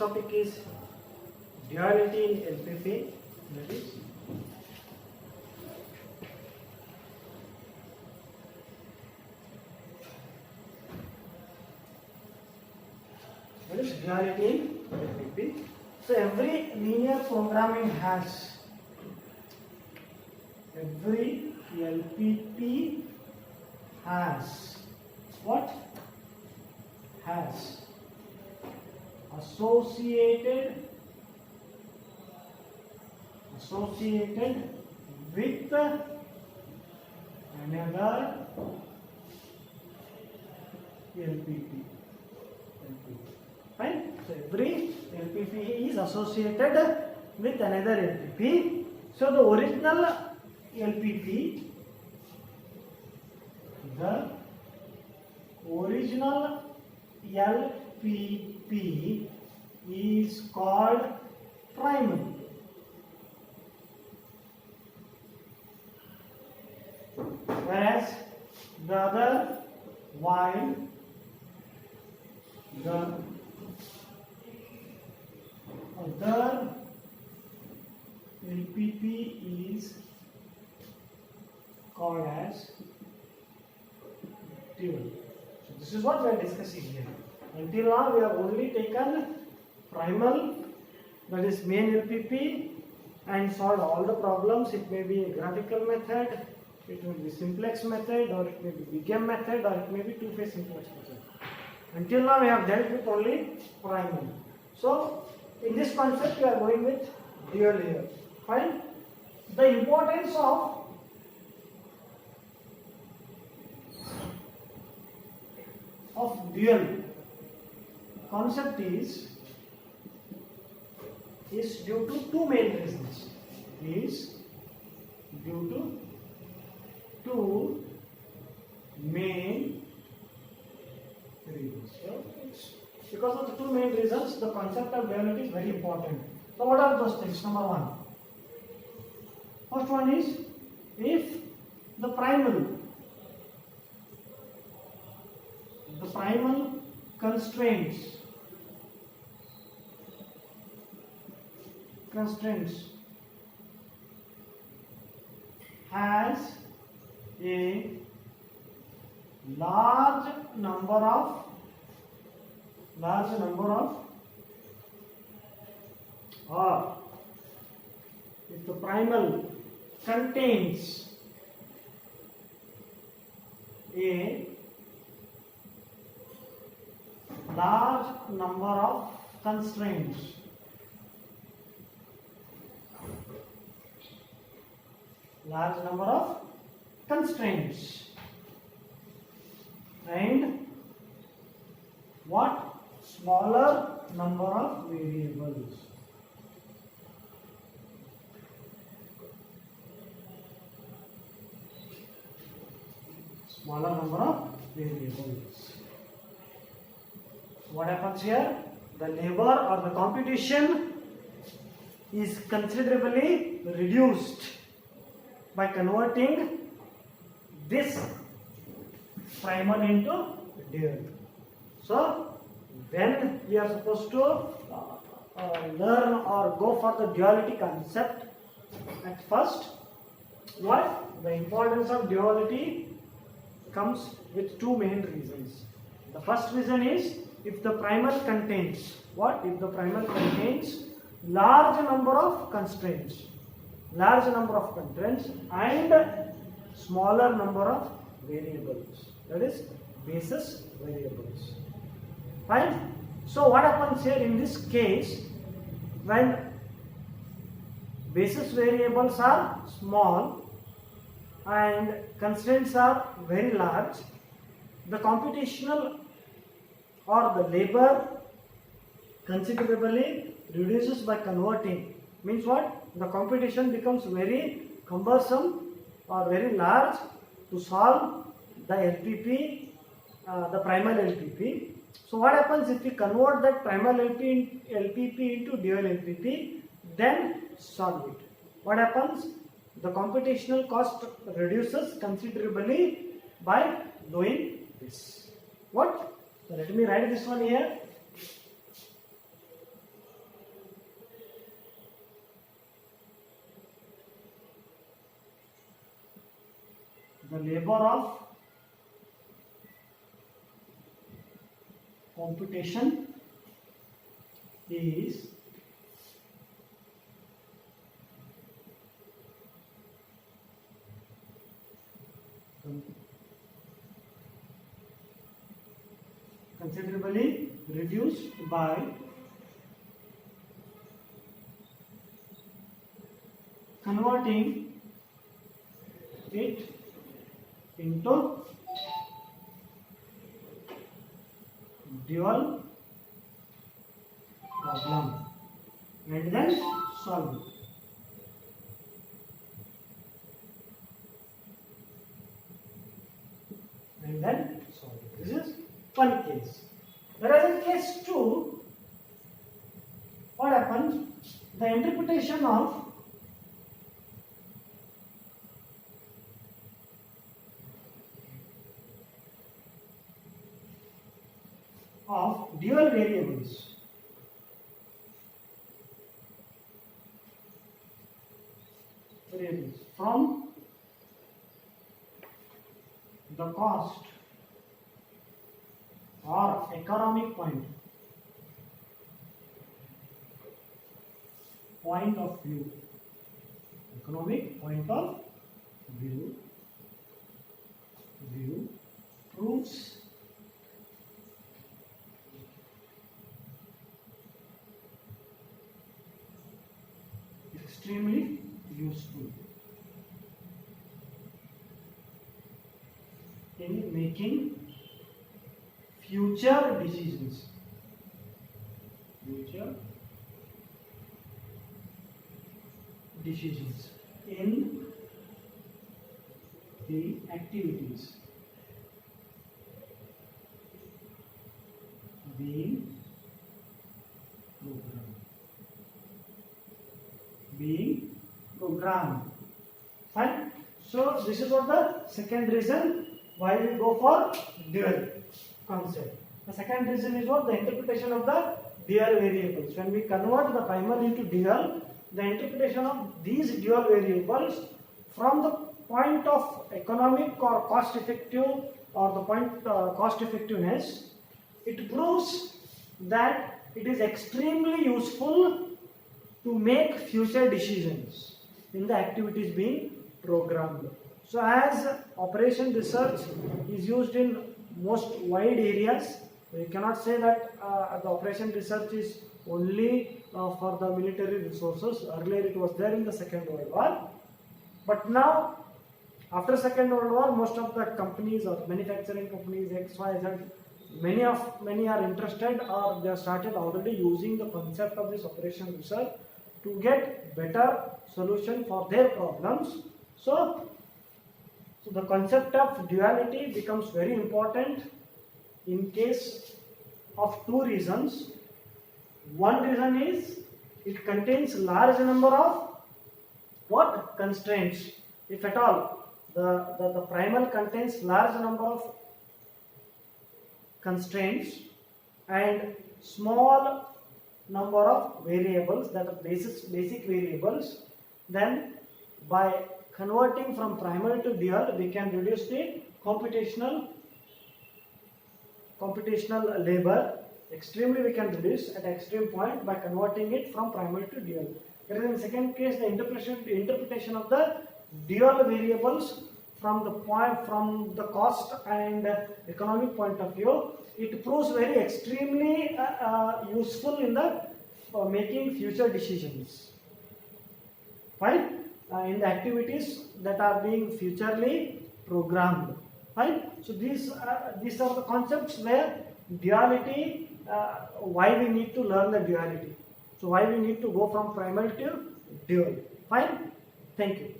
topic is duality in LPP. That is duality in LPP. So every linear programming has every LPP has what? Has associated with another LPP. Fine. So every LPP is associated with another LPP. So the original LPP, is called primal. Whereas the other, while the other LPP is called as dual. So this is what we are discussing here. Until now we have only taken primal, that is main LPP, and solved all the problems. It may be a graphical method, it may be simplex method, or it may be big M method, or it may be two-phase simplex method. Until now we have dealt with only primal. So in this concept we are going with dual here. Fine. The importance of dual concept is due to two main reasons. Is due to two main reasons. So because of the two main reasons, the concept of duality is very important. So what are those things? Number one. First one is, if the primal constraints has a large number of or if the primal contains a large number of constraints, and what? Smaller number of variables. Smaller number of variables. What happens here? The labor or the computation is considerably reduced by converting this primal into dual. So when we are supposed to learn or go for the duality concept, at first, what? The importance of duality comes with two main reasons. The first reason is, if the primal contains what? If the primal contains large number of constraints, and smaller number of variables, that is basis variables. Fine. So what happens here in this case, when basis variables are small and constraints are very large, the computational or the labor considerably reduces by converting. Means what? The computation becomes very cumbersome or very large to solve the LPP, the primal LPP. So what happens if we convert that primal LPP into dual LPP, then solve it? What happens? The computational cost reduces considerably by doing this. What? So let me write this one here. the labor of computation is considerably reduced by converting it into dual problem and then solve it. And then solve it. This is one case. Whereas in case 2, what happens? The interpretation of dual variables from the cost or economic point of view, proves extremely useful in making future decisions. In the activities being programmed. Fine. So this is what the second reason why we go for dual concept. The second reason is what? The interpretation of the dual variables. When we convert the primal into dual, the interpretation of these dual variables from the point of economic or cost effective or the point cost effectiveness, it proves that it is extremely useful to make future decisions in the activities being programmed. So as operation research is used in most wide areas, we cannot say that the operation research is only for the military resources. Earlier it was there in the Second World War, but now after Second World War, most of the companies or manufacturing companies X, Y, Z, many are interested or they have started already using the concept of this operation research to get better solution for their problems. So the concept of duality becomes very important in case of two reasons. One reason is it contains large number of what? Constraints. If at all the primal contains large number of constraints and small number of variables, that are basic variables, then by converting from primal to dual, we can reduce the computational labor. Extremely we can reduce at extreme point by converting it from primal to dual. Whereas in second case, the interpretation of the dual variables from the cost and economic point of view, it proves very extremely useful in the making future decisions. Fine. In the activities that are being futurely programmed. Fine. So these are the concepts where duality. Why we need to learn the duality. So why we need to go from primal to dual. Fine. Thank you.